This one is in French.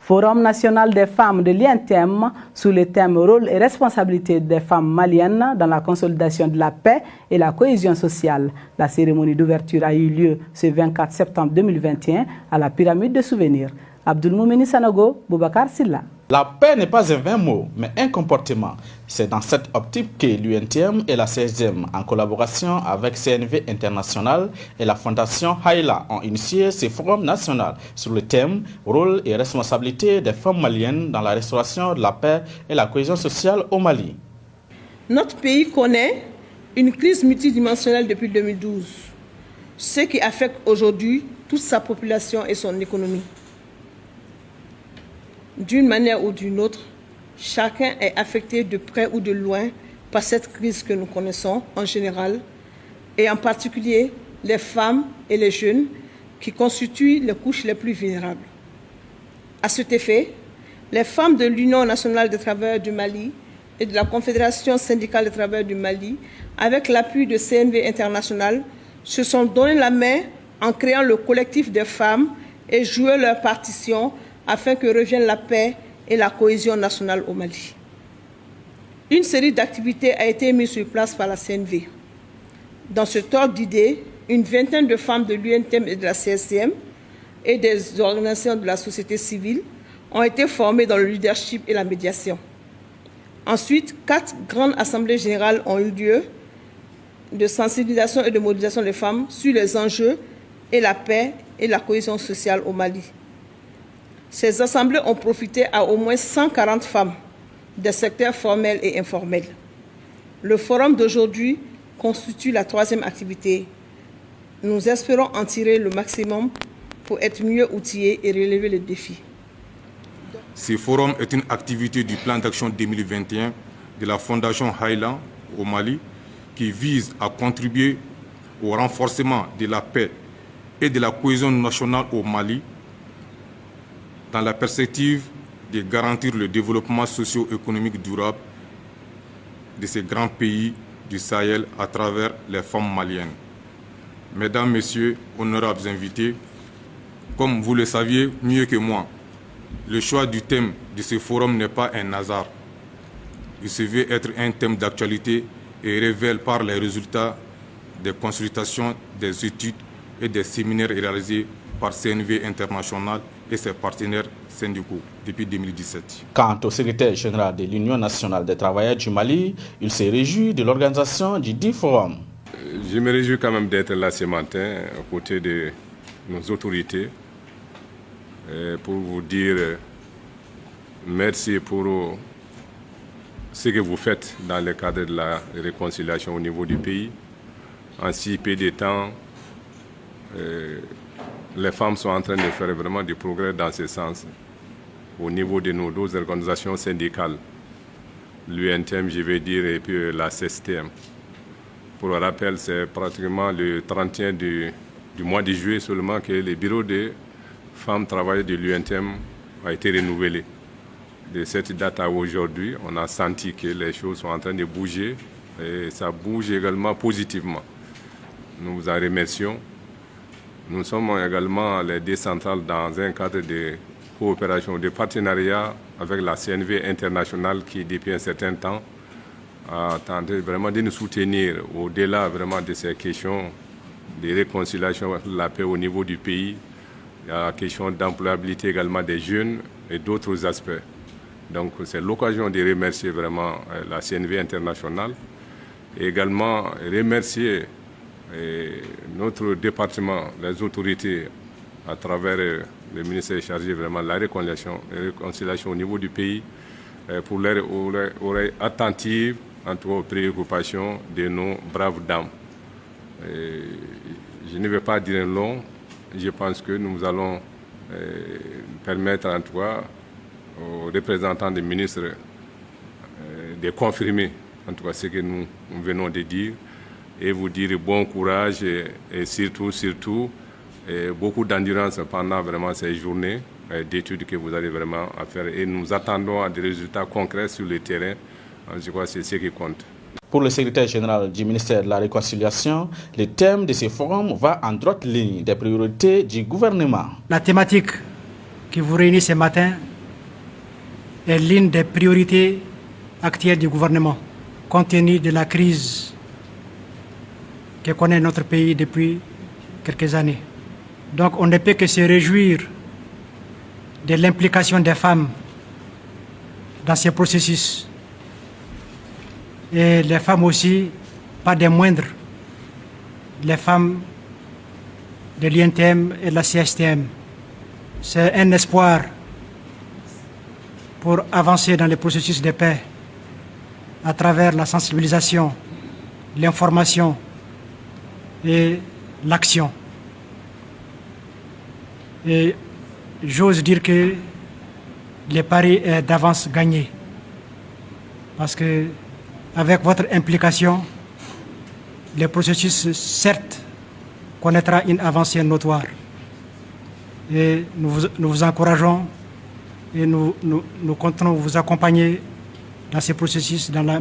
Forum national des femmes de l'INTEM sous le thème rôle et responsabilité des femmes maliennes dans la consolidation de la paix et la cohésion sociale. La cérémonie d'ouverture a eu lieu ce 24 septembre 2021 à la pyramide de souvenirs. Abdulmoumeni Sanogo, Boubacar Silla. La paix n'est pas un vain mot, mais un comportement. C'est dans cette optique que l'UNTM et la CSM, en collaboration avec CNV International et la Fondation Haïla, ont initié ce forum national sur le thème « Rôle et responsabilité des femmes maliennes dans la restauration de la paix et la cohésion sociale au Mali ». Notre pays connaît une crise multidimensionnelle depuis 2012, ce qui affecte aujourd'hui toute sa population et son économie. D'une manière ou d'une autre, chacun est affecté de près ou de loin par cette crise que nous connaissons en général, et en particulier les femmes et les jeunes qui constituent les couches les plus vulnérables. À cet effet, les femmes de l'Union nationale des travailleurs du Mali et de la Confédération syndicale des travailleurs du Mali, avec l'appui de CNV International, se sont donné la main en créant le collectif des femmes et joué leur partition afin que revienne la paix et la cohésion nationale au Mali. Une série d'activités a été mise sur place par la CNV. Dans ce ordre d'idées, une vingtaine de femmes de l'UNTM et de la CSCM et des organisations de la société civile ont été formées dans le leadership et la médiation. Ensuite, 4 grandes assemblées générales ont eu lieu de sensibilisation et de mobilisation des femmes sur les enjeux et la paix et la cohésion sociale au Mali. Ces assemblées ont profité à au moins 140 femmes des secteurs formels et informels. Le forum d'aujourd'hui constitue la 3e activité. Nous espérons en tirer le maximum pour être mieux outillés et relever les défis. Ce forum est une activité du plan d'action 2021 de la Fondation Haïla au Mali qui vise à contribuer au renforcement de la paix et de la cohésion nationale au Mali dans la perspective de garantir le développement socio-économique durable de ces grands pays du Sahel à travers les femmes maliennes. Mesdames, Messieurs, honorables invités, comme vous le saviez mieux que moi, le choix du thème de ce forum n'est pas un hasard. Il se veut être un thème d'actualité et révèle par les résultats des consultations, des études et des séminaires réalisés par CNV International et ses partenaires syndicaux depuis 2017. Quant au secrétaire général de l'Union nationale des travailleurs du Mali, il s'est réjoui de l'organisation du dit forum. Je me réjouis quand même d'être là ce matin aux côtés de nos autorités pour vous dire merci pour ce que vous faites dans le cadre de la réconciliation au niveau du pays. En si peu de temps, les femmes sont en train de faire vraiment du progrès dans ce sens au niveau de nos 2 organisations syndicales, l'UNTM, je vais dire, et puis la CSTM. Pour le rappel, c'est pratiquement le 31 du mois de juillet seulement que le bureau des femmes travailleuses de l'UNTM a été renouvelé. De cette date à aujourd'hui, on a senti que les choses sont en train de bouger et ça bouge également positivement. Nous vous en remercions. Nous sommes également les 2 centrales dans un cadre de coopération, de partenariat avec la CNV International qui, depuis un certain temps, a tenté vraiment de nous soutenir au-delà vraiment de ces questions de réconciliation, de la paix au niveau du pays. Il y a la question d'employabilité également des jeunes et d'autres aspects. Donc c'est l'occasion de remercier vraiment la CNV International et également remercier notre département, les autorités à travers le ministère chargé vraiment de la réconciliation au niveau du pays pour leur oreille attentive en tout cas aux préoccupations de nos braves dames. Je ne vais pas dire long, je pense que nous allons permettre en tout cas aux représentants des ministres de confirmer en tout cas ce que nous venons de dire et vous dire bon courage et surtout beaucoup d'endurance pendant vraiment ces journées d'études que vous allez vraiment à faire et nous attendons à des résultats concrets sur le terrain. Je crois que c'est ce qui compte. Pour le secrétaire général du ministère de la Réconciliation, le thème de ce forum va en droite ligne des priorités du gouvernement. La thématique qui vous réunit ce matin est l'une des priorités actuelles du gouvernement, compte tenu de la crise que connaît notre pays depuis quelques années. Donc on ne peut que se réjouir de l'implication des femmes dans ces processus. Et les femmes aussi, pas des moindres, les femmes de l'UNTM et de la CSTM. C'est un espoir pour avancer dans le processus de paix à travers la sensibilisation, l'information et l'action. Et j'ose dire que le pari est d'avance gagné. Parce que avec votre implication, le processus, certes, connaîtra une avancée notoire. Et nous vous encourageons et nous comptons vous accompagner dans ce processus dans la